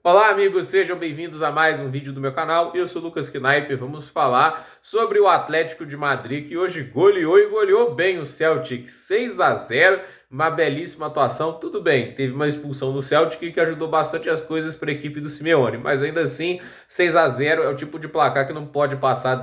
Olá, amigos, sejam bem-vindos a mais um vídeo do meu canal. Eu sou o Lucas Knaip. Vamos falar sobre o Atlético de Madrid, que hoje goleou e goleou bem o Celtic, 6-0, uma belíssima atuação. Tudo bem, teve uma expulsão do Celtic que ajudou bastante as coisas para a equipe do Simeone, mas ainda assim, 6-0 é o tipo de placar que não pode passar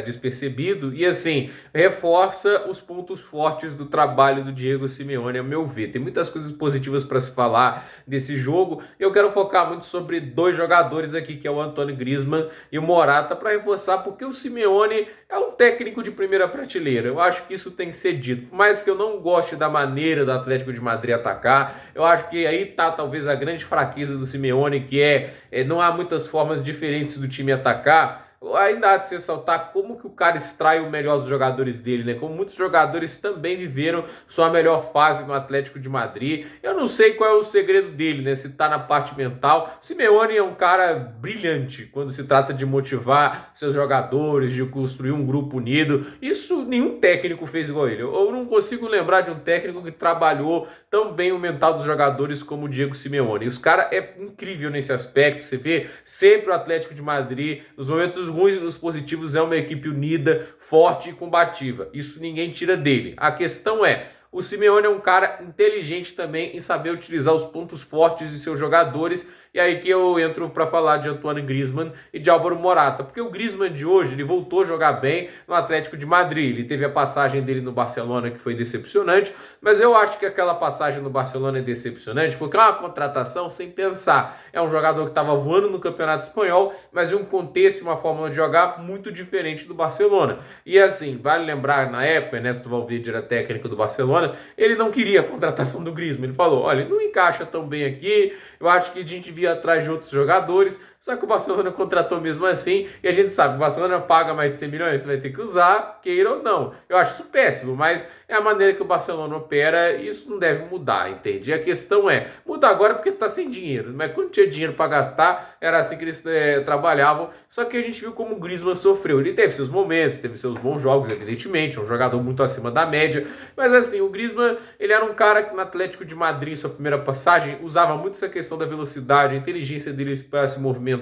despercebido e assim, reforça os pontos fortes do trabalho do Diego Simeone, a meu ver. Tem muitas coisas positivas para se falar desse jogo. Eu quero focar muito sobre dois jogadores aqui, que é o Antoine Griezmann e o Morata, para reforçar porque o Simeone é um técnico de primeira prateleira. Eu acho que isso tem que ser dito. Por mais que eu não goste da maneira do Atlético de Madrid atacar, eu acho que aí tá talvez a grande fraqueza do Simeone, que não há muitas formas diferentes do time atacar. Ainda há de se ressaltar como que o cara extrai o melhor dos jogadores dele, né? Como muitos jogadores também viveram sua melhor fase no Atlético de Madrid. Eu não sei qual é o segredo dele, né? Se tá na parte mental. Simeone é um cara brilhante quando se trata de motivar seus jogadores, de construir um grupo unido. Isso nenhum técnico fez igual ele. Eu não consigo lembrar de um técnico que trabalhou tão bem o mental dos jogadores como o Diego Simeone. E os caras é incrível nesse aspecto. Você vê sempre o Atlético de Madrid, nos momentos ruins e nos positivos, é uma equipe unida, forte e combativa. Isso ninguém tira dele. A questão é, o Simeone é um cara inteligente também em saber utilizar os pontos fortes de seus jogadores. E aí que eu entro para falar de Antoine Griezmann e de Álvaro Morata, porque o Griezmann de hoje, ele voltou a jogar bem no Atlético de Madrid. Ele teve a passagem dele no Barcelona que foi decepcionante, mas eu acho que aquela passagem no Barcelona é decepcionante porque é uma contratação sem pensar. É um jogador que estava voando no Campeonato Espanhol, mas em um contexto e uma forma de jogar muito diferente do Barcelona. E assim, vale lembrar, na época, Ernesto Valverde era técnico do Barcelona, ele não queria a contratação do Griezmann. Ele falou, olha, ele não encaixa tão bem aqui, eu acho que a gente devia ir atrás de outros jogadores. Só que o Barcelona contratou mesmo assim, e a gente sabe, o Barcelona paga mais de 100 milhões, você vai ter que usar, queira ou não. Eu acho isso péssimo, mas é a maneira que o Barcelona opera e isso não deve mudar, entende? E a questão é, muda agora porque está sem dinheiro, mas quando tinha dinheiro para gastar, era assim que eles trabalhavam, só que a gente viu como o Griezmann sofreu. Ele teve seus momentos, teve seus bons jogos, evidentemente, é um jogador muito acima da média, mas assim, o Griezmann, ele era um cara que no Atlético de Madrid, sua primeira passagem, usava muito essa questão da velocidade, a inteligência dele para se movimentar,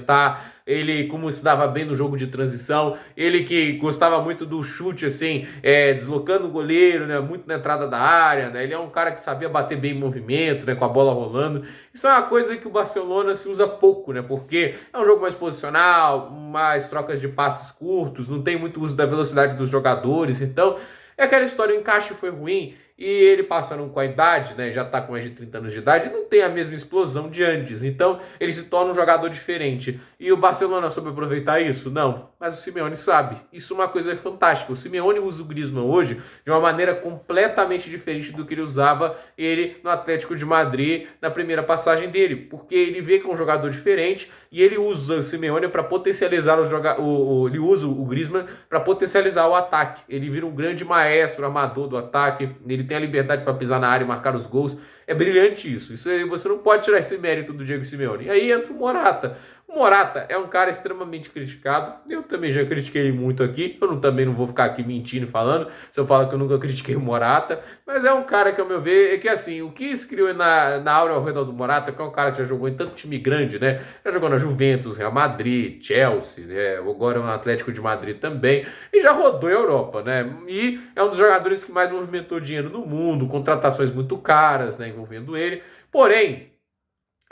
ele como se dava bem no jogo de transição, ele que gostava muito do chute assim, deslocando o goleiro, né, muito na entrada da área, né, ele é um cara que sabia bater bem em movimento, né, com a bola rolando. Isso é uma coisa que o Barcelona se usa pouco, né, porque é um jogo mais posicional, mais trocas de passes curtos, não tem muito uso da velocidade dos jogadores, então é aquela história, o encaixe foi ruim e ele passando com a idade, né, já está com mais de 30 anos de idade, não tem a mesma explosão de antes. Então ele se torna um jogador diferente. E o Barcelona soube aproveitar isso? Não. Mas o Simeone sabe. Isso é uma coisa fantástica. O Simeone usa o Griezmann hoje de uma maneira completamente diferente do que ele usava ele no Atlético de Madrid na primeira passagem dele. Porque ele vê que é um jogador diferente e ele usa o Simeone para potencializar ele usa o Griezmann para potencializar o ataque. Ele vira um grande maestro, armador do ataque. Ele tem a liberdade para pisar na área e marcar os gols. É brilhante isso. Isso aí, você não pode tirar esse mérito do Diego Simeone. E aí entra o Morata. O Morata é um cara extremamente criticado. Eu também já critiquei ele muito aqui. Também não vou ficar aqui mentindo e falando. Se eu falo que eu nunca critiquei o Morata. Mas é um cara que, ao meu ver, é que assim, o que se criou na aura ao redor do Morata, que é um cara que já jogou em tanto time grande, né? Já jogou na Juventus, Real Madrid, Chelsea, né? Agora no Atlético de Madrid também. E já rodou a Europa, né? E é um dos jogadores que mais movimentou dinheiro no mundo, contratações muito caras, né? Envolvendo ele. Porém,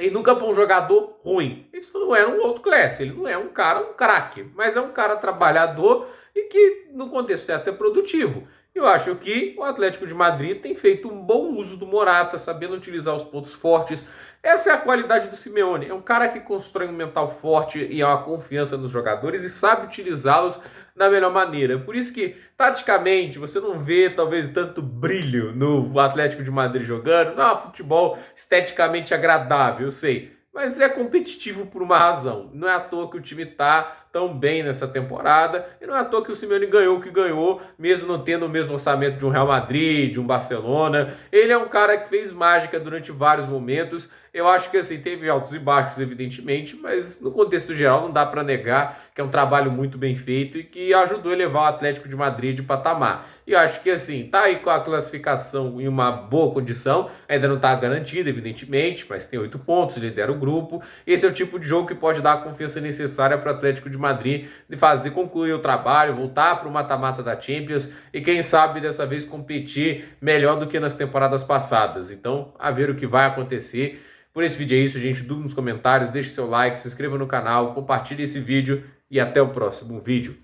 ele nunca foi um jogador ruim. Isso não era um outro classe. Ele não é um cara, um craque. Mas é um cara trabalhador e que, no contexto certo, é produtivo. Eu acho que o Atlético de Madrid tem feito um bom uso do Morata, sabendo utilizar os pontos fortes. Essa é a qualidade do Simeone. É um cara que constrói um mental forte e uma confiança nos jogadores e sabe utilizá-los da melhor maneira. Por isso que, taticamente, você não vê talvez tanto brilho no Atlético de Madrid jogando. Não é um futebol esteticamente agradável, eu sei. Mas é competitivo por uma razão. Não é à toa que o time está tão bem nessa temporada, e não é à toa que o Simeone ganhou o que ganhou, mesmo não tendo o mesmo orçamento de um Real Madrid, de um Barcelona. Ele é um cara que fez mágica durante vários momentos. Eu acho que assim, teve altos e baixos, evidentemente, mas no contexto geral não dá para negar que é um trabalho muito bem feito e que ajudou a elevar o Atlético de Madrid de patamar. E eu acho que assim, tá aí com a classificação em uma boa condição, ainda não está garantida, evidentemente, mas tem 8 pontos, lidera o grupo. Esse é o tipo de jogo que pode dar a confiança necessária para o Atlético de Madrid de fazer concluir o trabalho, voltar para o mata-mata da Champions e quem sabe dessa vez competir melhor do que nas temporadas passadas. Então, a ver o que vai acontecer. Por esse vídeo é isso, gente. Dúvida nos comentários, deixe seu like, se inscreva no canal, compartilhe esse vídeo e até o próximo vídeo.